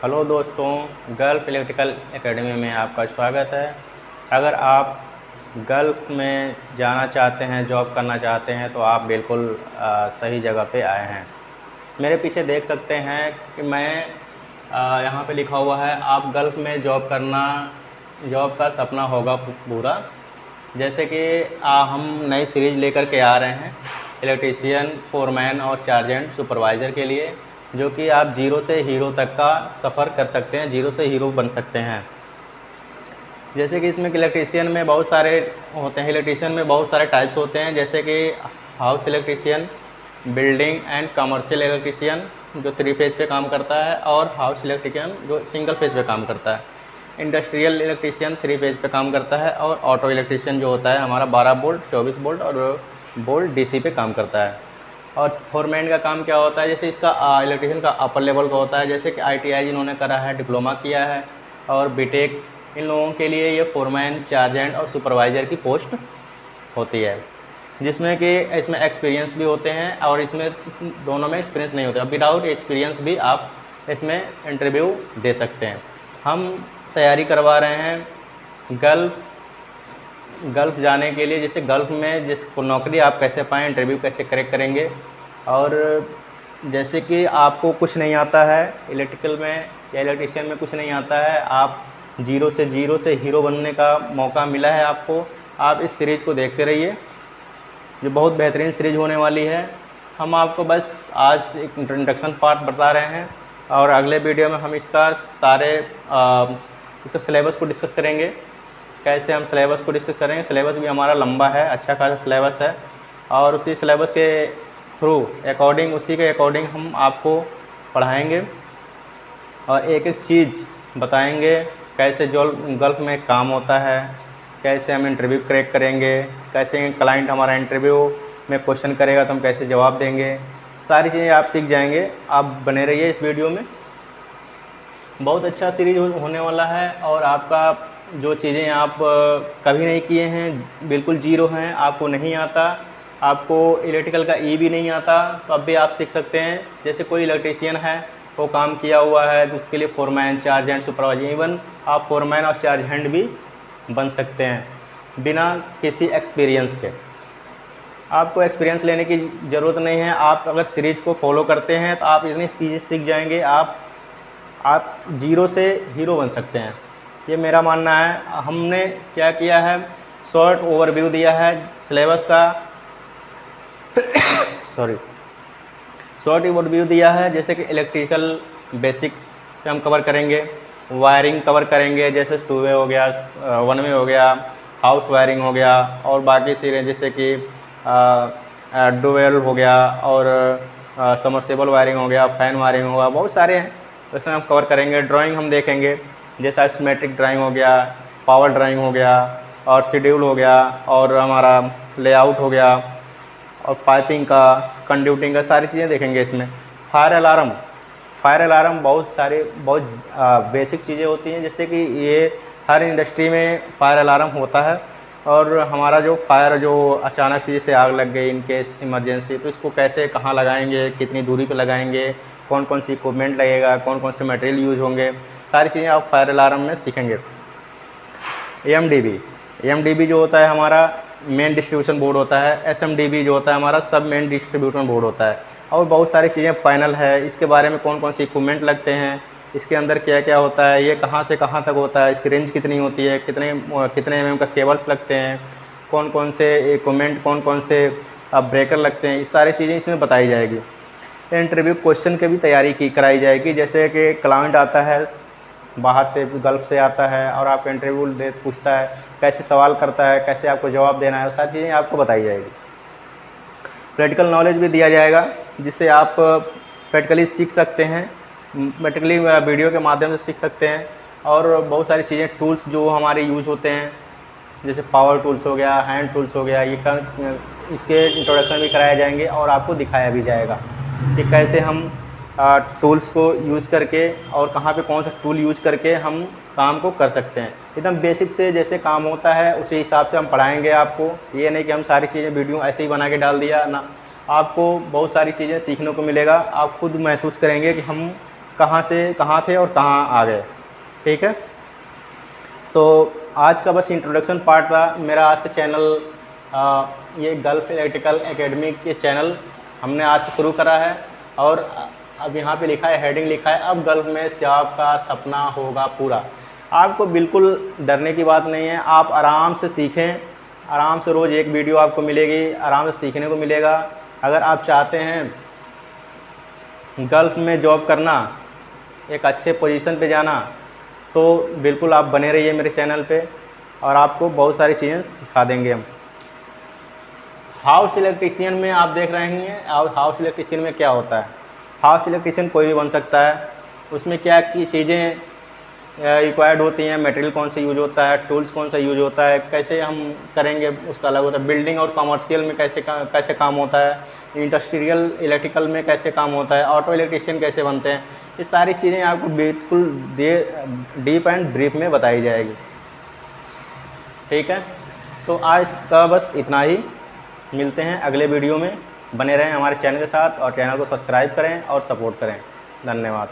Hello दोस्तों, gulf electrical academy में आपका स्वागत है। अगर आप गल्फ में जाना चाहते हैं, जॉब करना चाहते हैं, तो आप बिल्कुल सही जगह पे आए हैं। मेरे पीछे देख सकते हैं कि मैं यहाँ पे लिखा हुआ है, आप गल्फ में जॉब करना, जॉब का सपना होगा पूरा। जैसे कि हम नई सीरीज लेकर के आ रहे हैं इलेक्ट्रीशियन, फोरमैन और चार्जेंट सुपरवाइज़र के लिए, जो कि आप जीरो से हीरो तक का सफ़र कर सकते हैं, जीरो से हीरो बन सकते हैं। जैसे कि इसमें इलेक्ट्रीशियन में बहुत सारे होते हैं, इलेक्ट्रीशियन में बहुत सारे टाइप्स होते हैं, जैसे कि house electrician, building and commercial electrician जो 3 फेज़ पे काम करता है, और हाउस इलेक्ट्रीशियन जो सिंगल फेज़ पे काम करता है। इंडस्ट्रियल इलेक्ट्रीशियन 3 फेज़ पे काम करता है, और ऑटो इलेक्ट्रीशियन जो होता है हमारा 12 वोल्ट, 24 वोल्ट और वोल्ट डीसी पे काम करता है। और फोरमैन का काम क्या होता है, जैसे इसका इलेक्ट्रीशियन का अपर लेवल का होता है, जैसे कि ITI जिन्होंने करा है, डिप्लोमा किया है और बीटेक, इन लोगों के लिए ये फोरमैन, चार्जेंट और सुपरवाइज़र की पोस्ट होती है, जिसमें कि इसमें एक्सपीरियंस भी होते हैं और इसमें दोनों में एक्सपीरियंस नहीं होता। विदाउट एक्सपीरियंस भी आप इसमें इंटरव्यू दे सकते हैं। हम तैयारी करवा रहे हैं गल्फ़ जाने के लिए। जैसे गल्फ़ में जिसको नौकरी आप कैसे पाएँ, इंटरव्यू कैसे क्रैक करेंगे। और जैसे कि आपको कुछ नहीं आता है इलेक्ट्रिकल में या इलेक्ट्रीशियन में कुछ नहीं आता है, आप जीरो से हीरो बनने का मौका मिला है आपको। आप इस सीरीज़ को देखते रहिए, जो बहुत बेहतरीन सीरीज़ होने वाली है। हम आपको बस आज एक इंट्रोडक्शन पार्ट बता रहे हैं, और अगले वीडियो में हम इसका सिलेबस को डिस्कस करेंगे। कैसे हम सिलेबस को डिस्कस करेंगे, सिलेबस भी हमारा लंबा है, अच्छा खासा सिलेबस है, और उसी सिलेबस के थ्रू उसी के अकॉर्डिंग हम आपको पढ़ाएंगे और एक एक चीज़ बताएंगे, कैसे जो गल्फ़ में काम होता है, कैसे हम इंटरव्यू क्रैक करेंगे, कैसे क्लाइंट हमारा इंटरव्यू में क्वेश्चन करेगा तो हम कैसे जवाब देंगे। सारी चीज़ें आप सीख जाएंगे। आप बने रहिए इस वीडियो में, बहुत अच्छा सीरीज होने वाला है। और आपका जो चीज़ें आप कभी नहीं किए हैं, बिल्कुल जीरो हैं, आपको नहीं आता, आपको इलेक्ट्रिकल का भी नहीं आता, तो अब भी आप सीख सकते हैं। जैसे कोई इलेक्ट्रीशियन है, वो काम किया हुआ है, तो उसके लिए फोरमैन, चार्जेंट, सुपरवाइजर, इवन आप फोरमैन और चार्जेंट भी बन सकते हैं बिना किसी एक्सपीरियंस के। आपको एक्सपीरियंस लेने की ज़रूरत नहीं है। आप अगर सीरीज़ को फॉलो करते हैं तो आप इतनी चीज़ें सीख जाएंगे, आप जीरो से हीरो बन सकते हैं, ये मेरा मानना है। हमने क्या किया है, शॉर्ट ओवरव्यू दिया है सिलेबस का शॉर्ट ओवरव्यू दिया है। जैसे कि इलेक्ट्रिकल बेसिक्स पे हम कवर करेंगे, वायरिंग कवर करेंगे, जैसे 2 वे हो गया, 1 वे हो गया, हाउस वायरिंग हो गया, और बाकी चीज़ें जैसे कि डुवेल हो गया, और समरसेबल वायरिंग हो गया, फैन वायरिंग होगा, बहुत सारे हैं, उसमें हम कवर करेंगे। ड्राइंग हम देखेंगे, जैसा सिमेट्रिक ड्राइंग हो गया, पावर ड्राइंग हो गया, और शेड्यूल हो गया, और हमारा लेआउट हो गया, और पाइपिंग का, कंड्यूटिंग का, सारी चीज़ें देखेंगे इसमें। फायर अलार्म बहुत बेसिक चीज़ें होती हैं, जैसे कि ये हर इंडस्ट्री में फायर अलार्म होता है। और हमारा जो अचानक से जैसे आग लग गई, इन केस इमरजेंसी, तो इसको कैसे, कहाँ लगाएंगे, कितनी दूरी पे लगाएंगे, कौन कौन सी इक्विपमेंट लगेगा, कौन कौन से मटेरियल यूज होंगे, सारी चीज़ें आप फायर अलार्म में सीखेंगे। एमडीबी जो होता है हमारा मेन डिस्ट्रीब्यूशन बोर्ड होता है। एसएमडीबी जो होता है हमारा सब मेन डिस्ट्रीब्यूशन बोर्ड होता है। और बहुत सारी चीज़ें, पैनल है, इसके बारे में कौन कौन सी इक्विपमेंट लगते हैं, इसके अंदर क्या क्या होता है, ये कहाँ से कहाँ तक होता है, इसकी रेंज कितनी होती है, कितने एमएम का केबल्स लगते हैं, कौन कौन से इक्विपमेंट, कौन कौन से ब्रेकर लगते हैं, ये सारी चीज़ें इसमें बताई जाएगी। इंटरव्यू क्वेश्चन की भी तैयारी कराई जाएगी। जैसे कि क्लाइंट आता है बाहर से, गल्फ़ से आता है, और आपका इंटरव्यू पूछता है, कैसे सवाल करता है, कैसे आपको जवाब देना है, सारी चीज़ें आपको बताई जाएगी। प्रैक्टिकल नॉलेज भी दिया जाएगा, जिससे आप प्रैक्टिकली सीख सकते हैं, प्रैक्टिकली वीडियो के माध्यम से सीख सकते हैं। और बहुत सारी चीज़ें, टूल्स जो हमारे यूज़ होते हैं, जैसे पावर टूल्स हो गया, हैंड टूल्स हो गया, इसके इंट्रोडक्शन भी कराए जाएंगे, और आपको दिखाया भी जाएगा कि कैसे हम टूल्स को यूज़ करके, और कहाँ पे कौन सा टूल यूज़ करके हम काम को कर सकते हैं। एकदम बेसिक से जैसे काम होता है उसी हिसाब से हम पढ़ाएंगे आपको। ये नहीं कि हम सारी चीज़ें वीडियो ऐसे ही बना के डाल दिया ना, आपको बहुत सारी चीज़ें सीखने को मिलेगा। आप खुद महसूस करेंगे कि हम कहाँ थे और कहाँ आ गए। ठीक है, तो आज का बस इंट्रोडक्शन पार्ट था मेरा। आज से चैनल ये गल्फ इलेक्ट्रिकल एकेडमी के चैनल हमने आज से शुरू करा है, और अब यहाँ पे लिखा है, हेडिंग लिखा है, अब गल्फ में जॉब का सपना होगा पूरा। आपको बिल्कुल डरने की बात नहीं है, आप आराम से सीखें, आराम से रोज़ एक वीडियो आपको मिलेगी, आराम से सीखने को मिलेगा। अगर आप चाहते हैं गल्फ में जॉब करना, एक अच्छे पोजीशन पे जाना, तो बिल्कुल आप बने रहिए मेरे चैनल पे, और आपको बहुत सारी चीज़ें सिखा देंगे हम। हाउस इलेक्ट्रीशियन में आप देख रहे हैं, हाउस इलेक्ट्रीशियन में क्या होता है। हाउस इलेक्ट्रीशियन कोई भी बन सकता है। उसमें क्या की चीज़ें रिक्वायर्ड होती हैं, मटेरियल कौन सा यूज होता है, टूल्स कौन सा यूज होता है, कैसे हम करेंगे उसका अलग होता है। बिल्डिंग और कमर्शियल में कैसे काम होता है, इंडस्ट्रियल इलेक्ट्रिकल में कैसे काम होता है, ऑटो इलेक्ट्रीशियन कैसे बनते हैं, ये सारी चीज़ें आपको बिल्कुल डीप एंड ब्रीफ में बताई जाएगी। ठीक है, तो आज का बस इतना ही। मिलते हैं अगले वीडियो में। बने रहें हमारे चैनल के साथ, और चैनल को सब्सक्राइब करें और सपोर्ट करें। धन्यवाद।